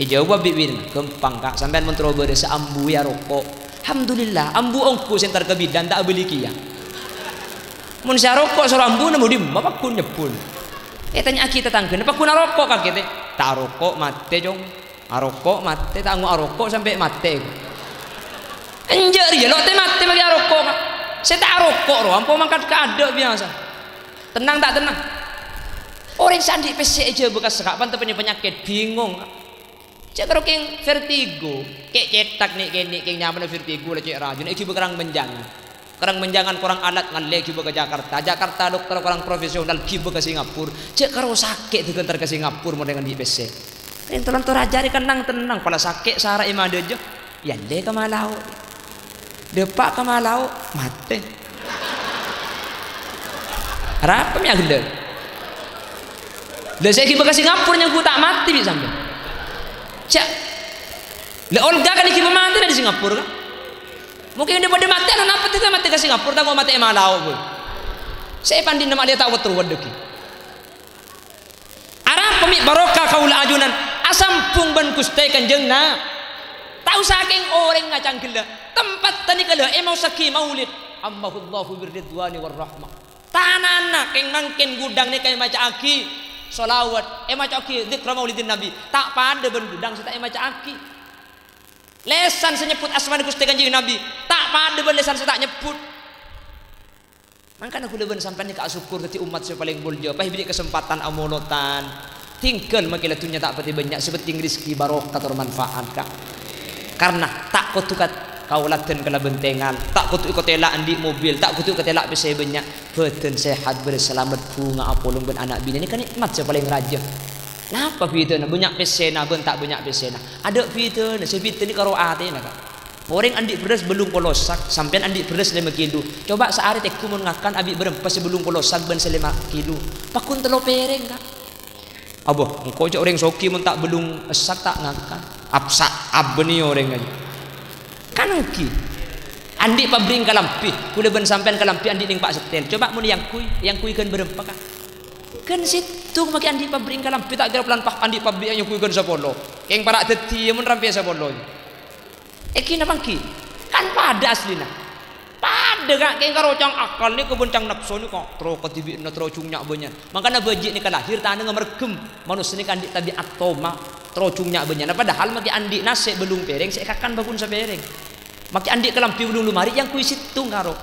jawab bidan gampang kak sampean mentroba desa ambu ya rokok alhamdulillah ambu ongku sentar ke bidan tak beli kia mun sia rokok suruh ambu nemu di bapak kun nyepul tanya kita tangga napa kun rokok kak kita tak rokok mate jong Arokok mate tak arokok sampai mate. Enjer ya lo te mate bagi arokok. Saya tak arokok roh, ampun mangkat kada biasa. Tenang tak tenang. Orang sandi PC aja bekas kapan punya penyakit bingung. Cek karo keng vertigo, kek cetak nih keng nyaman vertigo lah cek rajun. Iki berang menjangan. Kerang menjangan kurang alat ngalek kiba ke Jakarta. Jakarta dokter kurang profesional kiba ke Singapura. Cek karo sakit digentar ke Singapura mau dengan di PC. Entolan tu rajari kenang tenang. Kalau sakit sara ima dejo. Ya le ke malau. Depak ke malau mati. Apa mi agenda? Le saya kiba ke Singapura yang ku tak mati bi sampai. Cak. Le Olga kan kiba mati di Singapura kan? Mungkin dia pada mati anu napa kita mati ke Singapura tak mau mati malau pun. Saya pandai nama dia tak betul wadeki. Arab pemik barokah kaula ajunan asampung ban kustai kanjeng na. Tahu saking orang ngacang gila. Tempat tani kala mau saki maulid. Allahullahu birridwani warahmah. Tanana keng mangken gudang ni kay maca aki. Solawat maca aki dzikra maulidin nabi. Tak pada ban gudang saya tak maca aki. Lesan senyebut asma Gusti Kanjeng Nabi tak pada lesan saya tak nyebut. Makanya aku leban sampai ni kak syukur tadi umat saya paling boljo. Apa beri kesempatan amolotan tinggal makilatunya tak pati banyak sebeting rizki barokah atau manfaat kak. Karena tak kutukat kaulatan kala bentengan, tak kutuk ikutela andi mobil, tak kutuk ikutela bisa banyak beten sehat berselamat bunga apolong ben anak bini ini kan nikmat saya paling raja. Napa fitna banyak pesena ben tak banyak pesena. Ada fitna, sebitna ni karo ate na ka. Orang andik beras belum kolosak, sampean andik beras 5 kilo. Coba sehari teku mun ngakan abi berempas sebelum kolosak ben 5 kilo. Pakun telo pereng ka. Abo, engko cok orang soki mun tak belum esak tak ngakan. Apsa abni orang aja. Kan uki. Andik pabring kalampi, kula ben sampean kalampi andik ning Pak Setel. Coba mun yang kui kan berempa ka. Kan situ maki andi pabring kalam pita kira pelan pak andi pabrik yang kuikan sapolo keng para deti mun rampe sapolo kina bangki kan pada aslina pada kak keng karo cang akal ni kebencang nafsu ni kok tro ketibi na tro cungnya banyak makanya bajik ni kalahir tanah ngemergem manusia ni kan andi tabiat toma tro cungnya banyak padahal maki andi nasi belum pereng saya kakan bangun sapereng maki andi kalampi belum lumari yang kui situ karo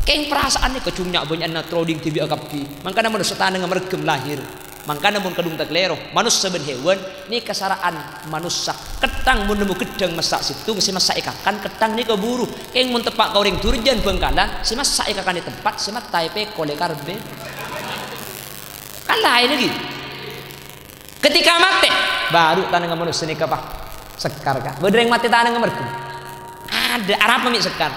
keng perasaan ni kecungnya banyak na trading tibi akapi makanya manusia tanah ngemergem lahir makanya mun kadung tak lero manusia ben hewan ni kesaraan manusia ketang mun nemu gedang masak situ si masak ikakan ketang ni keburu keng mun tepak kau ring turjan Bengkalan si masak ikakan di tempat si mat taipe kole karbe kan lain lagi ketika mati baru tanah manusia ni kapah sekar kah berdeng mati tanah ngemergem ada arah pemik sekar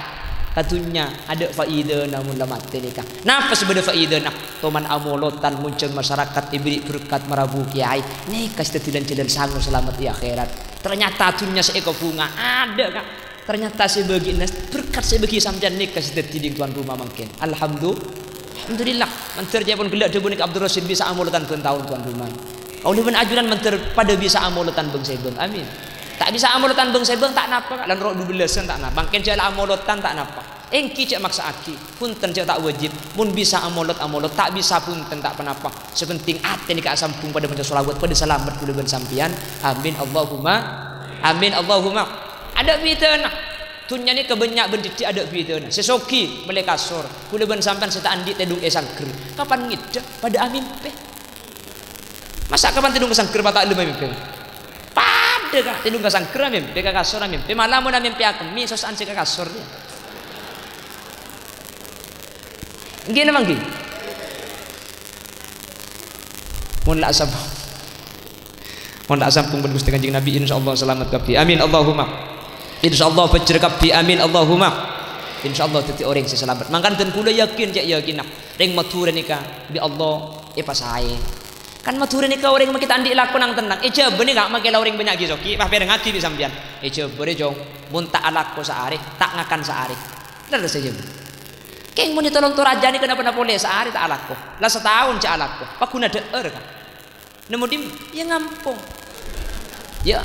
katunya ada faidah namun lama tenikah. Napa sebenarnya faidah nak? Toman amolotan muncul masyarakat ibri berkat marabu kiai. Nih kasih tilan-tilan sanggup selamat di akhirat. Ternyata tunya seekor bunga ada kak. Ternyata sebagi nas berkat sebagi sampean nih kasih tiling tuan rumah mungkin. Alhamdulillah. Menter pun gelak debu nik Abdul Rasid bisa amolotan pun tahun tuan rumah. Oleh ben ajuran menter pada bisa amolotan bang sebeng. Amin. Tak bisa amolotan bang sebeng tak napa lan rok 12 tak napa bangken jala amolotan tak napa engki cek maksa aki punten cek tak wajib mun bisa amolot tak bisa punten tak penapa sepenting ate ni ka sampung pada maca selawat pada selamat kula ben sampian amin Allahumma ada fitna tunya ni kebenyak benditi ada fitna sesoki mele kasor kula ben sampean seta andi tedung sangker kapan ngida pada amin pe masa kapan tedung sangker patak lem mimpi deka tidung kasang keramim deka kasor amim pe malamun amim pe akemi sosan se kasor dia nggih namang nggih mun la sampung ben Gusti Kanjeng Nabi insyaallah selamat kabeh amin Allahumma insyaallah fajr kabeh amin Allahumma insyaallah teti orang selamat mangkan ten kula yakin cek yakin ring matur nika bi Allah pasae kan matur ni ka orang kita andi lakon ang tenang eja beni gak make orang banyak gisoki pah pereng ngaki bi sampean eja bere jong mun tak alako saare tak ngakan saare lha saja keng mun ditolong tu raja ni kenapa boleh saare tak alako lah setahun cak alako pakuna deer kan nemu dim ya ngampung ya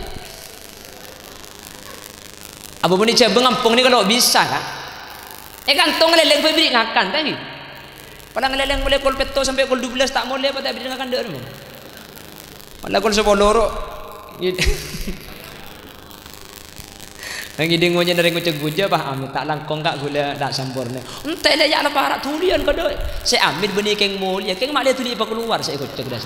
abu muni coba ngampung ni kalau bisa kan kantong leleng beri ngakan kan ni palang leleng boleh kol peto sampai kol 12 tak boleh apa tak beri ngakan deer mo malah kol 10 ro Lagi dengonya dari ngucap guja bah amit tak langkong kak gula tak sampurna. Entek le yak leparak tulian kado. Saya ambil benih keng mulia keng mak dia tuli apa keluar saya ikut cek dah.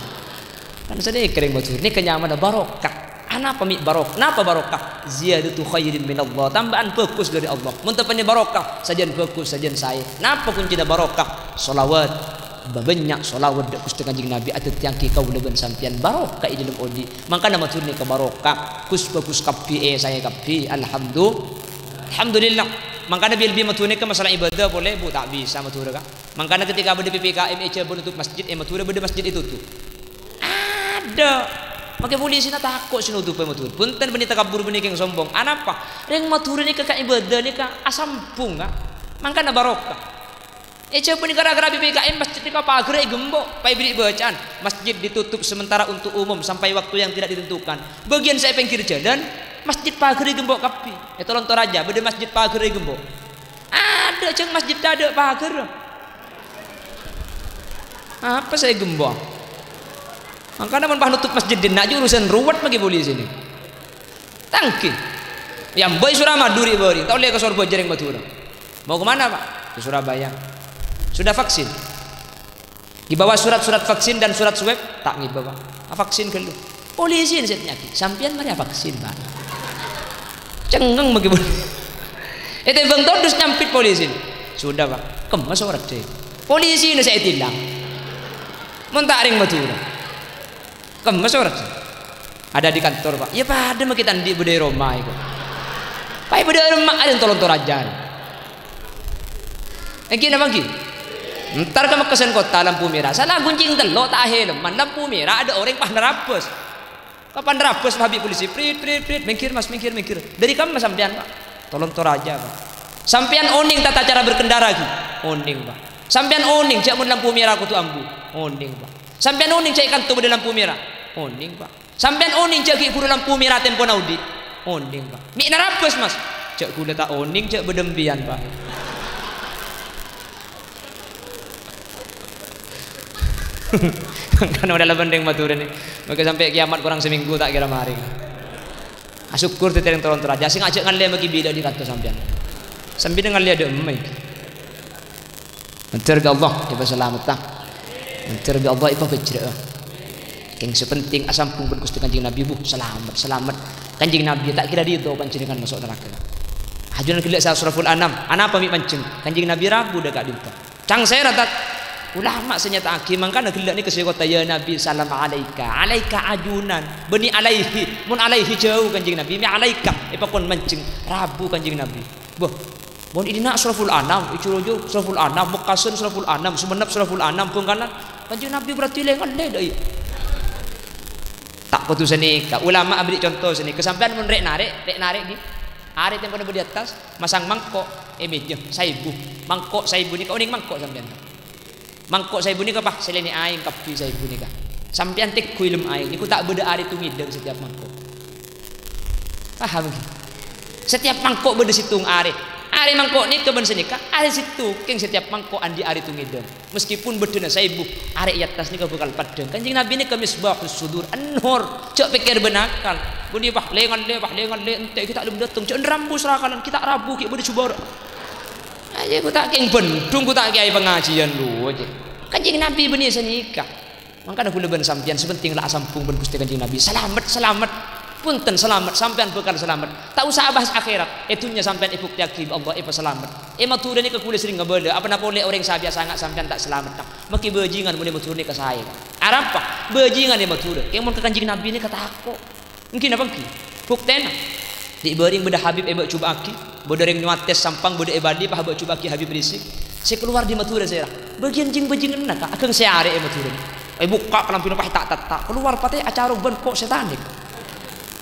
Kan sedih kering betul. Ini kenyamanan barokah. Anapa mi barokah? Napa barokah? Ziyadatu khairin min Allah. Tambahan fokus dari Allah. Muntapnya barokah. Sajian fokus sajian saya. Napa kunci dah barokah? Solawat. Banyak solawat dak Gusti Kanjeng Nabi atau tiang kau leben sampian barokah i dalam odi. Maka nama turni ke barokah. Kus bagus kapi saya kapi. Alhamdulillah. Maka Nabi lebih maturni ke masalah ibadah boleh bu tak bisa matur ka. Maka ketika berada PPKM menutup masjid matur berada masjid itu tuh. Ada. Maka polisi nak takut sinutup matur. Punten beni takabur beni keng sombong. Anapa? Reng matur ni ke ibadah ni ka asampung ka. Maka na barokah. Coba ni gara-gara BPKM masjid ni pagar gembok, pai beri bacaan. Masjid ditutup sementara untuk umum sampai waktu yang tidak ditentukan. Bagian saya pinggir jalan, masjid pagar gembok kapi. Tolong Toraja, beda masjid pagar gembok. Ada ceng masjid ada pagar. Apa saya gembok? Makanya mun nutup masjid dina urusan ruwet bagi polisi ni. Tangki. Yang boy Surama duri beri, tahu lihat ke Sorbo Jereng Batura. Mau ke mana Pak? Ke Surabaya. Sudah vaksin. Dibawa surat-surat vaksin dan surat swab tak dibawa. Vaksin dulu. Polisi ini penyakit. Sampian mari vaksin Pak. Cengeng bagi polisi. Itu bang todus nyampit polisi. Sudah Pak. Kemas orang deh. Polisi ini saya tilang. Montaring Batura. Kemas orang deh. Ada di kantor Pak. Ya Pak ada kita di budaya Roma itu. Pak budaya Roma ada yang tolong torajan. Gini bagi. Ntar kamu kesen kota lampu merah. Salah guncing telok tak helman lampu merah ada orang panderapus. Kapan derapus habis polisi prit mikir mas mikir. Dari kamu sampean Pak. Tolong Toraja Pak. Sampean oning tata cara berkendara lagi. Oning Pak. Sampean oning cak mun lampu merah aku tu ambu. Oning Pak. Sampean oning cak ikan tu pada lampu merah. Oning Pak. Sampean oning cak guru lampu merah tempo naudi. Oning Pak. Mik narapus mas. Cak kuda tak oning cak bedembian Pak. Karena udah lebendeng Batura ni. Maka sampai kiamat kurang seminggu tak kira mari. Syukur tu tereng tolong Toraja. Sing ajak ngalle bagi bila di kantor sampean. Sambil dengan dia ada emai. Mentir bi Allah iba selamat tak. Mentir bi Allah iba bejra. Keng sepenting asampung Gusti Kanjeng Nabi bu selamat. Kanjeng Nabi tak kira dia panjenengan masuk neraka. Hajunan kelak suraful anam. Ana pamit pancing. Kanjeng Nabi rabu dekat dinta. Cang saya ratat. Ulama senyata akhir mangkana gelak ni kesih kata ya Nabi salam alaika ajunan beni alaihi mun alaihi jauh Kanjeng Nabi mi alaika ipakon mancing rabu Kanjeng Nabi boh bon idina suraful anam icurojo suraful anam mukasun suraful anam sumenep suraful anam pungkalan Kanjeng Nabi berarti lengan le dai tak putus ni ulama ambil contoh sini kesampean mun rek narik ni are tempo di atas masang mangkok meja saibu mangkok saibu ni kau ning mangkok sampean mangkok saya bunyi apa? Seleni aing kapi saya bunyi kah? Sampai antek kuilem aing. Iku tak beda ari tumideng setiap mangkok. Paham ke? Setiap mangkok beda situng ari. Ari mangkok ni keben seni kah? Ari situ keng setiap mangkok andi ari tumideng. Meskipun bedena saya bu ari atas ni kau bakal padeng. Kanjeng Nabi ni kemisbahus sudur an-nur. Cok pikir benakal. Bunyi bah lengan le entek kita belum datang. Cok rambu serakalan kita rabu ki beda subur. Aja ku tak keng bendung ku tak kiai pengajian lu aja. Kanjeng Nabi benih senikah. Maka aku leben sampean sepenting lah sampung ben Gusti Kanjeng Nabi. Selamat. Punten selamat sampean bekal selamat. Tak usah bahas akhirat. Itunya sampean ibuk yakin Allah ipa selamat. Matur ni ke kulit sering ngebeda. Apa nak boleh orang sabiasa sangat sampean tak selamat. Maki bajingan boleh matur ni ke saya. Arapa? Bajingan ni matur. Yang mun ke Kanjeng Nabi ni kata aku. Mungkin apa ki? Buktena. Di bering beda Habib ebak cuba aki, beda ring nyuates sampang beda ebadi pah ebak cuba aki Habib berisik. Saya keluar di Matura saya. Bagian jing nak akang saya are Matura. Buka kelampin pah tak keluar pateh acara ben kok setanik.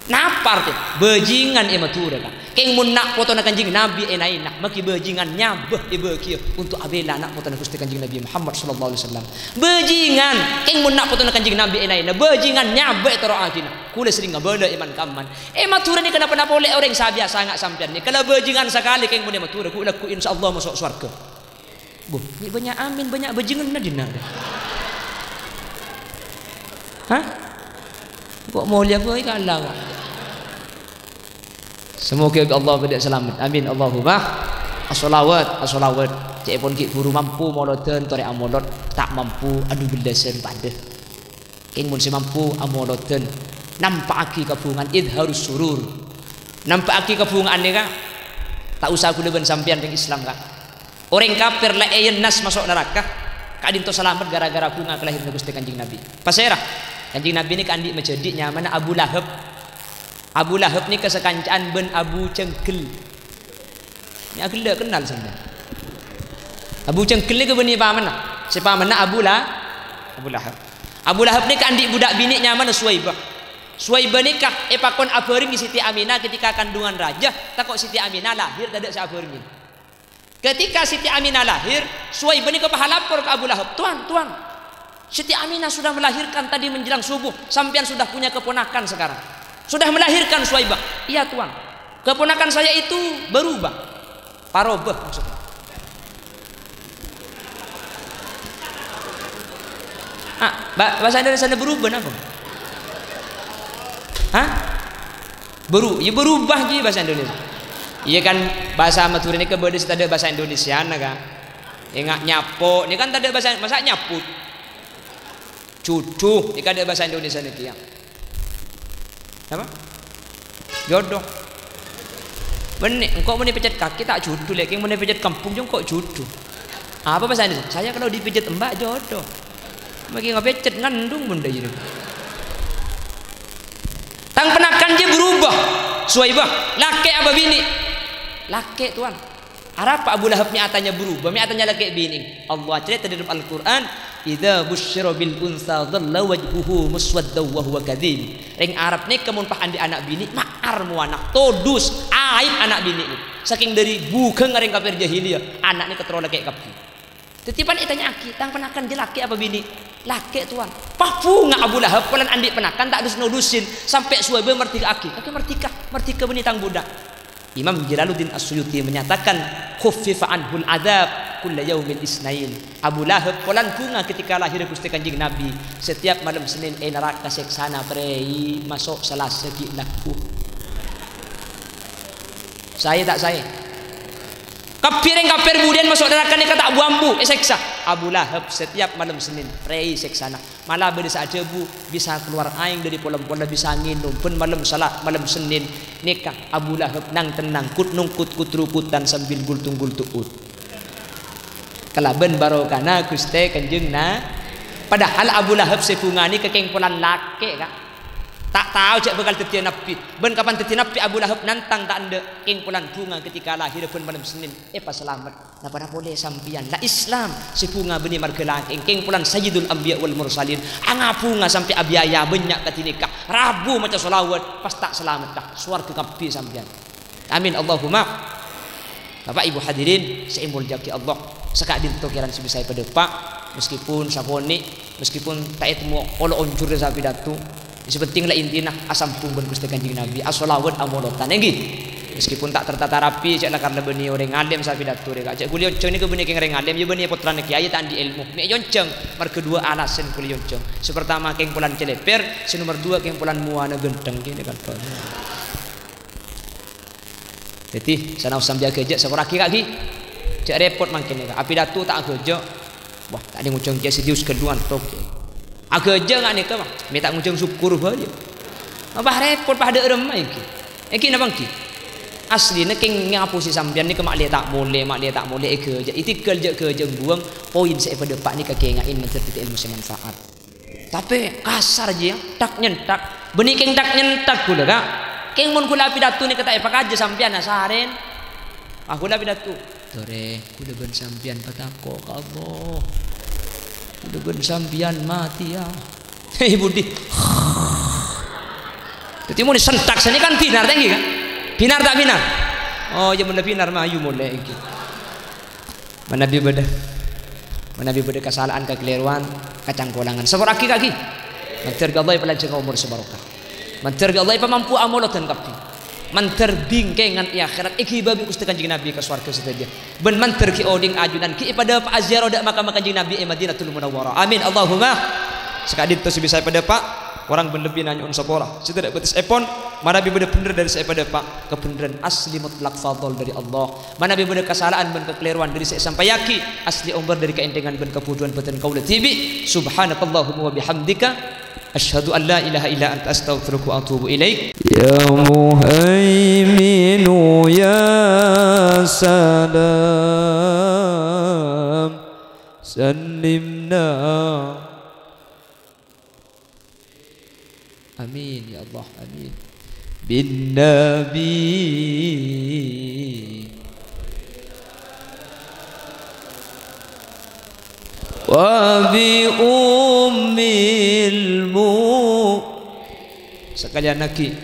Napar teh bajingan Matura kan. Keng mun nak foto na Kanjeng Nabi enaina maki bajingan nyabeh kieu untuk abela nak foto na Gusti Kanjeng Nabi Muhammad sallallahu alaihi wasallam. Bajingan keng mun nak foto na Kanjeng Nabi enaina bajingan nyabeh taro atina. Kula sering ngabela iman kaman. Matura ni kenapa boleh orang sabiasa sangat sampean ni. Kalau bajingan sekali keng mun Matura ku insyaallah masuk surga. Bu, ni banyak amin banyak bajingan na dina. Hah? Kok mulia boy kalah. Semoga Allah beda selamat. Amin Allahumma. As-salawat, as-salawat. Cek pun ki guru mampu moloten tore amolot tak mampu adu belasan pada. King mun si mampu amoloten nampaki kabungan idharus surur. Nampaki kabungan ni ka. Tak usah aku leben sampean dengan Islam ka. Orang kafir la nas masuk neraka. Kadin to selamat gara-gara bunga kelahiran Gusti Kanjeng Nabi. Pasera. Kanjeng Nabi ni kandik menjadi nyaman Abu Lahab. Abu Lahab ni kesekancaan ben Abu Cengkel. Ni aku dah kenal sampean. Abu Cengkel ni ke bani paman lah. Si paman Abu Lahab. Abu Lahab ni kandik budak bini nyaman Suwaibah. Suwaibah ni kah pakon abering Siti Aminah ketika kandungan raja. Takut Siti Aminah lahir tak ada si abering. Ketika Siti Aminah lahir, Suwaibah ni kepala lapor ke Abu Lahab. Tuan, Siti Aminah sudah melahirkan tadi menjelang subuh. Sampean sudah punya keponakan sekarang. Sudah melahirkan Suwaibah. Iya tuan. Keponakan saya itu berubah. Parobah maksudnya. Bahasa Indonesia berubah apa? Hah? Ya berubah je bahasa Indonesia. Iya kan bahasa Madura ni ke beda ada bahasa Indonesia kan. Ingat nyapo, ni kan tak ada bahasa masa nyapu. Cucu, ni kan ada bahasa Indonesia ni ya. Apa? Jodoh. Benih, engkau mau pijat kaki tak cucu lagi, mau pijat kampung jong kok cucu. Apa bahasa Indonesia? Saya kalau dipijat mbak jodoh. Bagi ngapecet ngandung bunda jadi. Tang penakan je berubah. Suwaibah, laki apa bini? Laki tuan. Apa Abu Lahab ni atanya berubah, ni atanya laki bini. Allah cerita dalam Al-Quran, idza busyira bil unsa dhalla wajhuhu muswaddaw wa huwa kadhib. Ring Arab ni kemun pahan di anak bini, makar mu anak todus aib anak bini ni. Saking dari bukeung ring kafir jahiliyah, anak ni ketero laki kapi. Tetipan itanya aki, tang penakan je laki apa bini? Laki tuan. Papu ngak Abu Lahab kolan andik penakan tak dus-nudusin sampai Suwaibah mertika aki. Kaki mertika beni tang budak. Imam Jalaluddin As-Suyuti menyatakan khuffifa anhul adzab kulla yaumil isnain. Abu Lahab kolan bunga ketika lahir Gusti Kanjeng Nabi. Setiap malam Senin neraka seksana prei masuk Selasa ki laku. Saya tak saya. Kafir kemudian masuk neraka ni kata buambu seksa. Abu Lahab setiap malam Senin prei seksana. Malah beda saja bu bisa keluar aing dari pola-pola bisa nginum pun malam salat malam Senin nikah Abu Lahab nang tenang kut nungkut kutrukutan sambil gultung-gultuut. Kalaben barokana Gusti Kanjeng na. Padahal Abu Lahab sepungani kekengpolan laki kak. Tak tahu cak bakal teti nabi. Ben kapan teti nabi Abu Lahab nantang tak anda kengpolan bunga ketika lahir pun malam Senin. Pas selamat. Nah pada boleh sampian. La Islam sepunga beni marga laki kengpolan Sayyidul Anbiya wal Mursalin. Angapunga sampai abiyaya banyak katinikah. Rabu macam solawat pas tak selamat dah. Suarga kapi sampian. Amin Allahumma. Bapak Ibu hadirin seimbul jaki Allah. Sekak dintokiran sebisai pada pak. Meskipun saponi, meskipun tak itu kalau oncur sapi datu. Sepentinglah intinya asam punggun Gusti Kanjeng Nabi as-salawat amolotan nggih. Meskipun tak tertata rapi caklah karena beni orang alim sapi datu rek. Cak kuliah onceng ni ke beni keng orang alim ya beni putrane kiai tak andi ilmu. Nek onceng mar kedua alasan kuliah onceng. Sepertama keng pulan celeper, nomor dua keng pulan muana genteng gini kan. Jadi sana usam jaga je seoraki kaki. Cak repot mangkin ni. Api datu tak kerja. Wah, tak ada ngucung je serius kedua tok. Agak je ngak ni ke bang, minta ngucung syukur aja. Apa repot pada remai ki. Ki na bang ki. Asli na keng ngapusi sampean ni ke mak dia tak boleh ke je. Itu kerja buang poin saya pada pak ni kaki ngain mencerita ilmu semanfaat. Tapi kasar je ya, tak nyentak. Beni keng tak nyentak kula kak. Keng mun kula pidatu ni kata apa aja sampean asaren. Aku dah pidatu. Tore, kula ben sampean patako ka Allah. Udah ben sampian mati ya. Ibu di. Jadi mau disentak sini kan binar tinggi kan? Binar tak binar? Oh ya benar binar mah ayu mulai iki. Manabi beda kesalahan kekeliruan kacangkolangan. Seoraki kaki. Mantir Allah pelajeng umur sebarokah. Mantir Allah mampu amolotan kapti. Manter bingkengan di akhirat iki babi Gusti Kanjeng Nabi ke swarga sedaja. Ben manter ki oding ajunan ki pada Pak Aziarah dak makam Kanjeng Nabi Madinatul Munawwarah. Amin Allahumma. Sekadit tu sebisa pada Pak orang berlebih nanya on sapora kita tidak betis epon mana bi bener bener dari saya pada pak kebenaran asli mutlak fadl dari Allah mana bi bener kesalahan ben kekeliruan dari saya sampai yaki asli umur dari keendengan ben kepuduan beten kaula tibi subhanakallahumma wa bihamdika asyhadu an la ilaha illa anta astaghfiruka wa atubu ilaik ya muhaiminu ya salam sallimna amin ya Allah amin bin nabi wa bi ummil mu sekalian lagi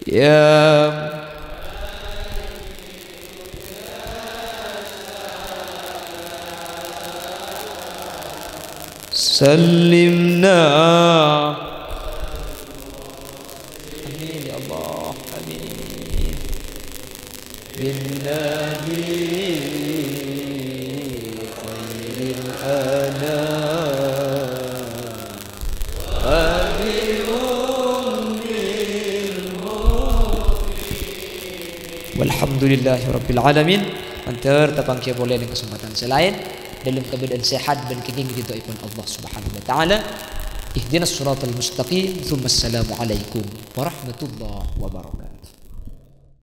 ya sallimna amin ya Allah amin bin nabi khairil anam wa bi ummil mu'minin walhamdulillahi rabbil alamin. Antar tapang kia boleh dengan kesempatan selain dalam keadaan sehat dan kenging ridhaipun Allah Subhanahu wa taala. Ihdinas siratal mustaqim. Tsumma assalamu alaikum warahmatullahi wabarakatuh.